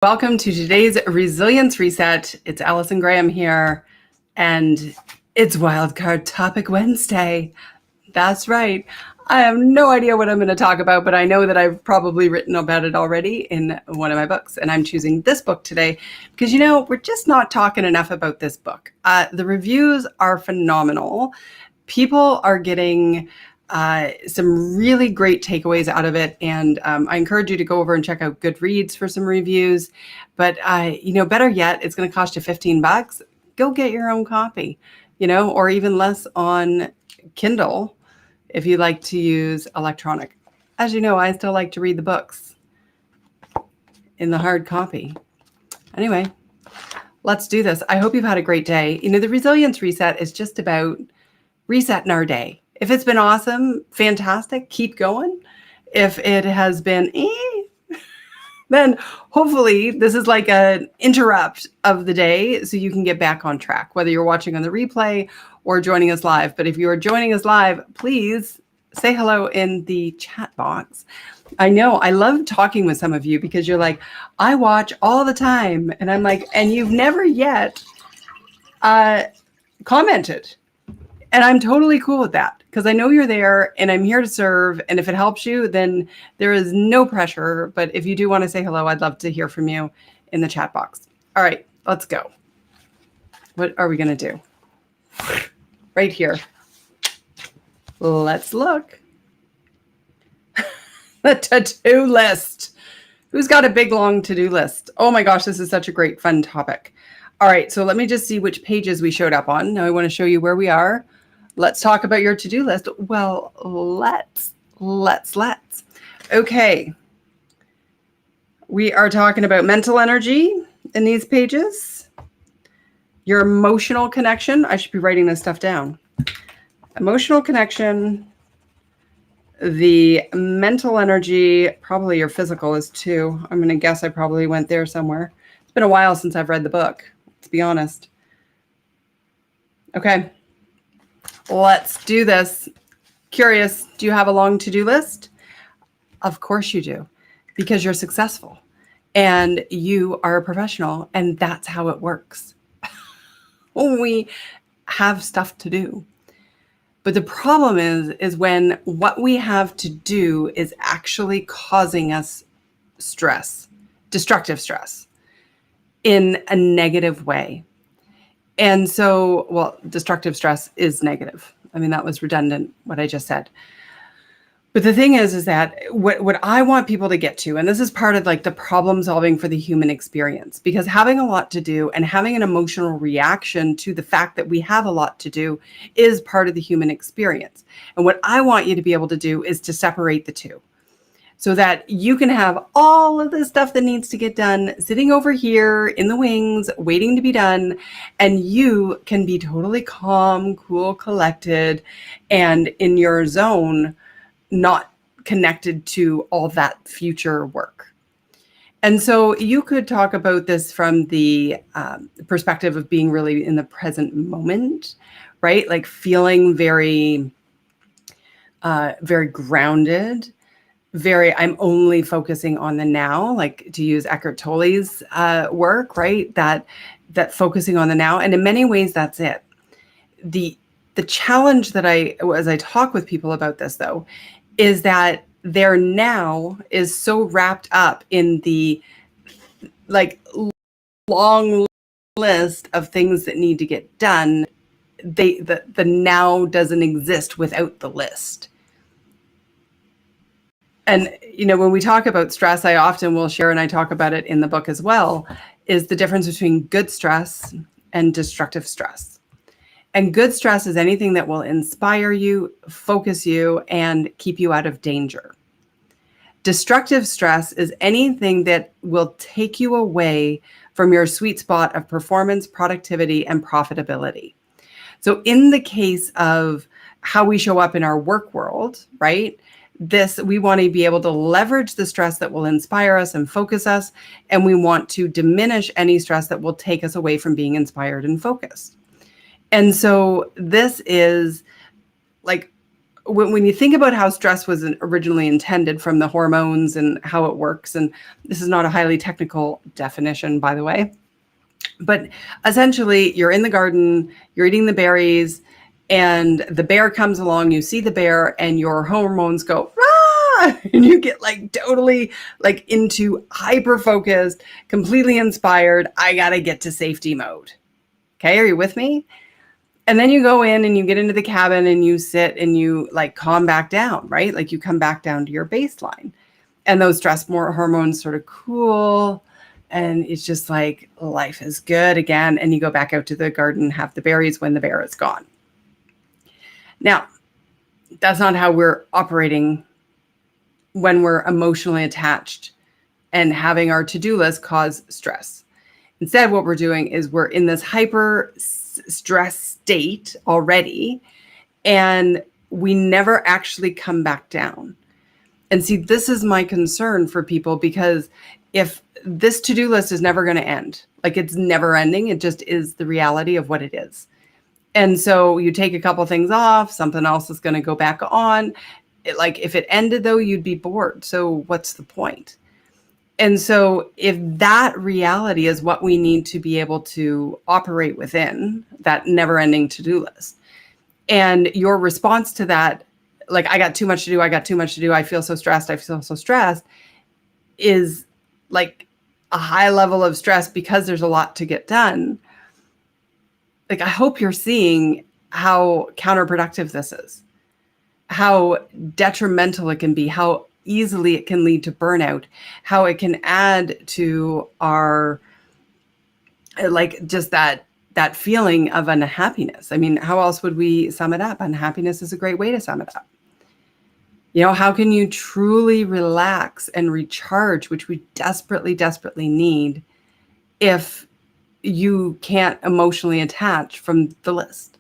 Welcome to today's Resilience Reset. It's Allison Graham here, and it's Wildcard Topic Wednesday. That's right. I have no idea what I'm going to talk about, but I know that I've probably written about it already in one of my books, and I'm choosing this book today because, we're just not talking enough about this book. The reviews are phenomenal. People are getting some really great takeaways out of it. And I encourage you to go over and check out Goodreads for some reviews. But, better yet, it's going to cost you $15. Go get your own copy, or even less on Kindle if you like to use electronic. As you know, I still like to read the books in the hard copy. Anyway, let's do this. I hope you've had a great day. The Resilience Reset is just about resetting our day. If it's been awesome, fantastic, keep going. If it has been then hopefully this is like an interrupt of the day so you can get back on track, whether you're watching on the replay or joining us live. But if you are joining us live, please say hello in the chat box. I know I love talking with some of you because you're like, I watch all the time. And I'm like, and you've never yet commented. And I'm totally cool with that because I know you're there and I'm here to serve. And if it helps you, then there is no pressure. But if you do want to say hello, I'd love to hear from you in the chat box. All right, let's go. What are we going to do? Right here. Let's look. The to-do list. Who's got a big, long to-do list? Oh my gosh, this is such a great, fun topic. All right, so let me just see which pages we showed up on. Now I want to show you where we are. Let's talk about your to-do list. Well, let's. Okay. We are talking about mental energy in these pages. Your emotional connection. I should be writing this stuff down. Emotional connection. The mental energy, probably your physical is too. I'm going to guess I probably went there somewhere. It's been a while since I've read the book, to be honest. Okay. Let's do this. Curious, do you have a long to-do list? Of course you do, because you're successful and you are a professional, and that's how it works. We have stuff to do. But the problem is when what we have to do is actually causing us stress, destructive stress, in a negative way. And so, well, destructive stress is negative. I mean, that was redundant, what I just said. But the thing is that what I want people to get to, and this is part of like the problem solving for the human experience, because having a lot to do and having an emotional reaction to the fact that we have a lot to do is part of the human experience. And what I want you to be able to do is to separate the two, so that you can have all of the stuff that needs to get done sitting over here in the wings, waiting to be done. And you can be totally calm, cool, collected, and in your zone, not connected to all that future work. And so you could talk about this from the perspective of being really in the present moment, right? Like feeling very, very grounded. I'm only focusing on the now, like to use Eckhart Tolle's work, right? That focusing on the now. And in many ways, that's it. The challenge that as I talk with people about this though, is that their now is so wrapped up in the like long list of things that need to get done. The now doesn't exist without the list. And, when we talk about stress, I often will share, and I talk about it in the book as well, is the difference between good stress and destructive stress. And good stress is anything that will inspire you, focus you, and keep you out of danger. Destructive stress is anything that will take you away from your sweet spot of performance, productivity, and profitability. So in the case of how we show up in our work world, right? We want to be able to leverage the stress that will inspire us and focus us. And we want to diminish any stress that will take us away from being inspired and focused. And so this is like when you think about how stress was originally intended from the hormones and how it works, and this is not a highly technical definition, by the way, but essentially you're in the garden, you're eating the berries, and the bear comes along, you see the bear, and your hormones go, ah! And you get like totally like into hyper focused, completely inspired. I got to get to safety mode. Okay. Are you with me? And then you go in and you get into the cabin and you sit and you like calm back down, right? Like you come back down to your baseline, and those stress hormones sort of cool. And it's just like life is good again. And you go back out to the garden and have the berries when the bear is gone. Now, that's not how we're operating when we're emotionally attached and having our to-do list cause stress. Instead, what we're doing is we're in this hyper stress state already, and we never actually come back down. And see, this is my concern for people, because if this to-do list is never going to end, like it's never ending, it just is the reality of what it is. And so you take a couple things off, something else is going to go back on. Like if it ended though, you'd be bored. So what's the point? And so if that reality is what we need to be able to operate within, that never-ending to-do list, and your response to that, like, I got too much to do, I feel so stressed, is like a high level of stress because there's a lot to get done. Like, I hope you're seeing how counterproductive this is, how detrimental it can be, how easily it can lead to burnout, how it can add to our, like, just that feeling of unhappiness. I mean, how else would we sum it up? Unhappiness is a great way to sum it up. You know, how can you truly relax and recharge, which we desperately, desperately need, if you can't emotionally attach from the list?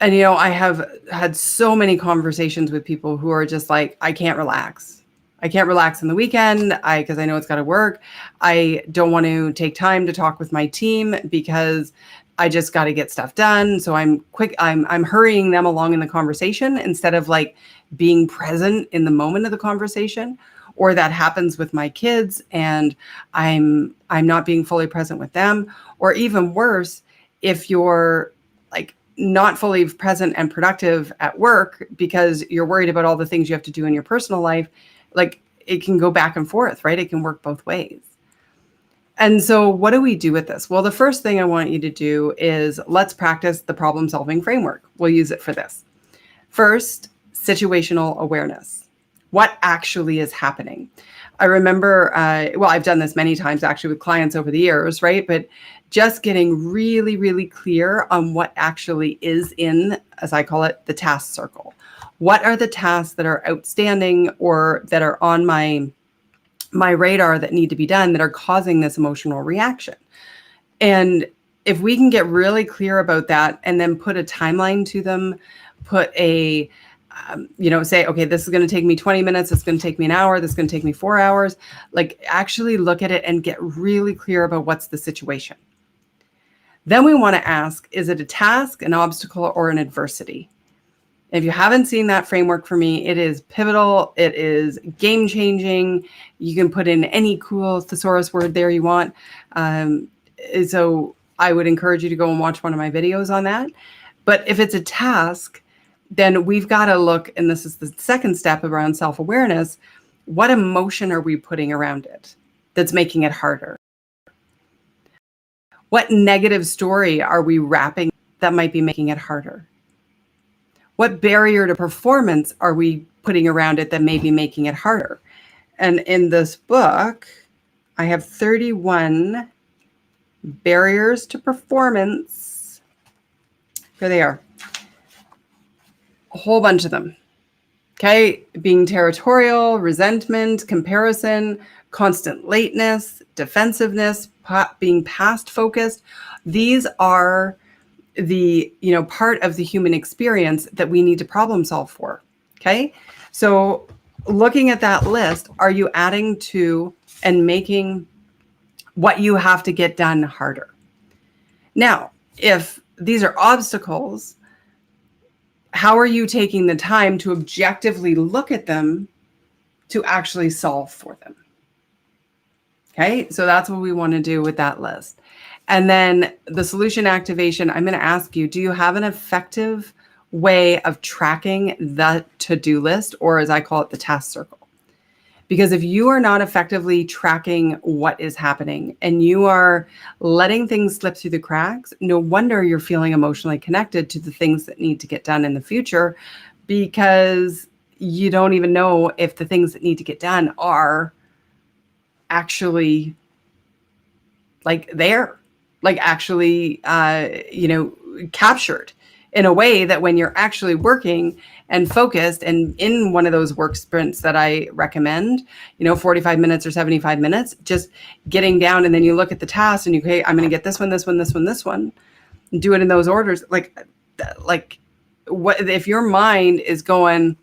And, you know, I have had so many conversations with people who are just like, I can't relax. I can't relax on the weekend because I know it's got to work. I don't want to take time to talk with my team because I just got to get stuff done. So I'm hurrying them along in the conversation instead of like being present in the moment of the conversation. Or that happens with my kids and I'm not being fully present with them. Or even worse, if you're like not fully present and productive at work because you're worried about all the things you have to do in your personal life, like it can go back and forth, right? It can work both ways. And so what do we do with this? Well, the first thing I want you to do is let's practice the problem-solving framework. We'll use it for this. First, situational awareness. What actually is happening? I remember, well, I've done this many times actually with clients over the years, right? But just getting really, really clear on what actually is in, as I call it, the task circle. What are the tasks that are outstanding or that are on my radar that need to be done that are causing this emotional reaction? And if we can get really clear about that and then put a timeline to them, put a, say, okay, this is going to take me 20 minutes. It's going to take me an hour. This is going to take me 4 hours. Like actually look at it and get really clear about what's the situation. Then we want to ask, is it a task, an obstacle, or an adversity? If you haven't seen that framework for me, it is pivotal. It is game-changing. You can put in any cool thesaurus word there you want. So I would encourage you to go and watch one of my videos on that. But if it's a task, then we've got to look, and this is the second step around self-awareness, what emotion are we putting around it that's making it harder? What negative story are we wrapping that might be making it harder? What barrier to performance are we putting around it that may be making it harder? And in this book, I have 31 barriers to performance. Here they are. A whole bunch of them. Okay, being territorial, resentment, comparison, constant lateness, defensiveness, being past focused. These are the, part of the human experience that we need to problem solve for. Okay. So looking at that list, are you adding to and making what you have to get done harder? Now, if these are obstacles, how are you taking the time to objectively look at them to actually solve for them? Okay, so that's what we want to do with that list. And then the solution activation, I'm going to ask you, do you have an effective way of tracking the to-do list, or as I call it, the task circle? Because if you are not effectively tracking what is happening and you are letting things slip through the cracks, no wonder you're feeling emotionally connected to the things that need to get done in the future, because you don't even know if the things that need to get done are actually like there, like actually, captured in a way that when you're actually working and focused and in one of those work sprints that I recommend, 45 minutes or 75 minutes, just getting down, and then you look at the tasks and you say, I'm going to get this one, this one, this one, this one, and do it in those orders. Like what if your mind is going,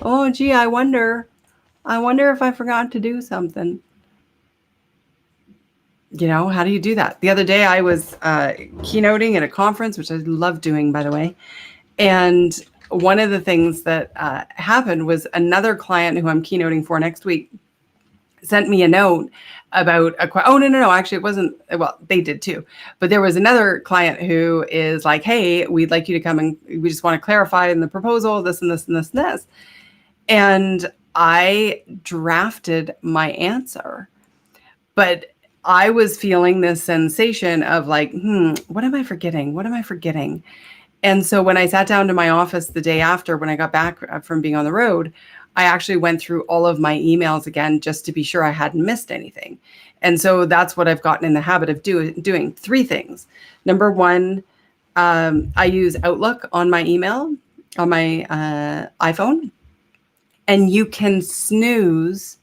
oh, gee, I wonder if I forgot to do something. How do you do that? The other day I was keynoting at a conference, which I love doing, by the way. And one of the things that happened was another client who I'm keynoting for next week sent me a note about no, actually it wasn't. Well, they did too. But there was another client who is like, hey, we'd like you to come and we just want to clarify in the proposal, this and this and this and this. And I drafted my answer, but I was feeling this sensation of like, what am I forgetting? What am I forgetting? And so when I sat down to my office the day after, when I got back from being on the road, I actually went through all of my emails again, just to be sure I hadn't missed anything. And so that's what I've gotten in the habit of doing. 3 things. Number 1, I use Outlook on my email, on my iPhone, and you can snooze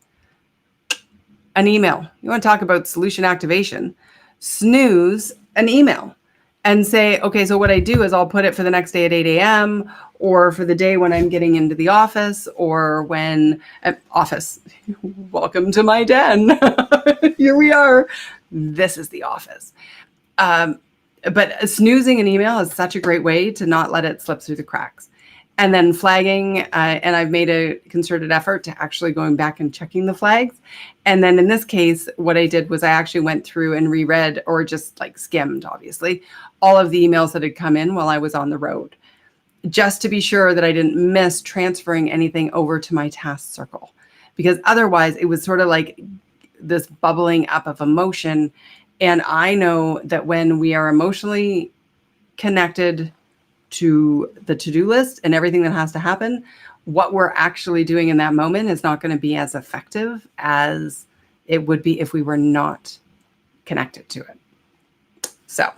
an email. You want to talk about solution activation? Snooze an email and say, okay, so what I do is I'll put it for the next day at 8 a.m. or for the day when I'm getting into the office, or when office, welcome to my den. Here we are. This is the office. But snoozing an email is such a great way to not let it slip through the cracks. And then flagging, and I've made a concerted effort to actually going back and checking the flags. And then in this case, what I did was I actually went through and reread, or just like skimmed, obviously, all of the emails that had come in while I was on the road, just to be sure that I didn't miss transferring anything over to my task circle. Because otherwise it was sort of like this bubbling up of emotion. And I know that when we are emotionally connected to the to-do list and everything that has to happen, what we're actually doing in that moment is not going to be as effective as it would be if we were not connected to it. So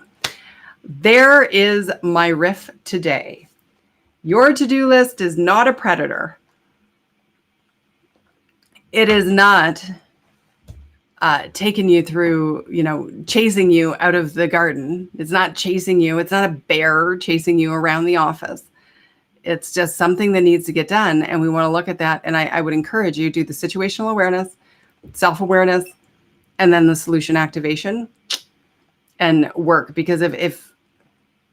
there is my riff today. Your to-do list is not a predator. It is not taking you through, chasing you out of the garden. It's not chasing you. It's not a bear chasing you around the office. It's just something that needs to get done. And we want to look at that. And I would encourage you to do the situational awareness, self-awareness, and then the solution activation and work. Because if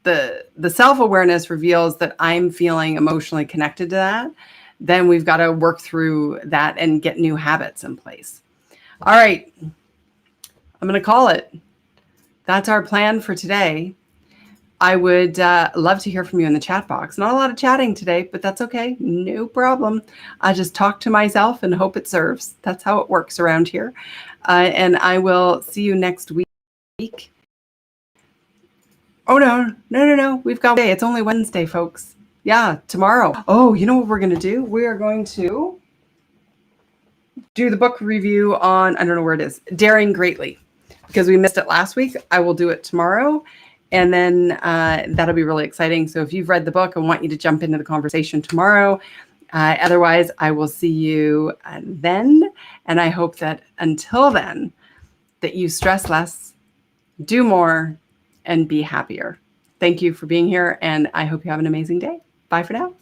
the self-awareness reveals that I'm feeling emotionally connected to that, then we've got to work through that and get new habits in place. All right, I'm going to call it. That's our plan for today. I would love to hear from you in the chat box. Not a lot of chatting today, but that's okay. No problem. I just talk to myself and hope it serves. That's how it works around here. And I will see you next week. Oh, no. We've got day. It's only Wednesday, folks. Yeah, tomorrow. Oh, you know what we're going to do? We are going to do the book review on, I don't know where it is, Daring Greatly, because we missed it last week. I will do it tomorrow, and then that'll be really exciting. So if you've read the book, I want you to jump into the conversation tomorrow. Otherwise, I will see you then, and I hope that until then, that you stress less, do more, and be happier. Thank you for being here, and I hope you have an amazing day. Bye for now.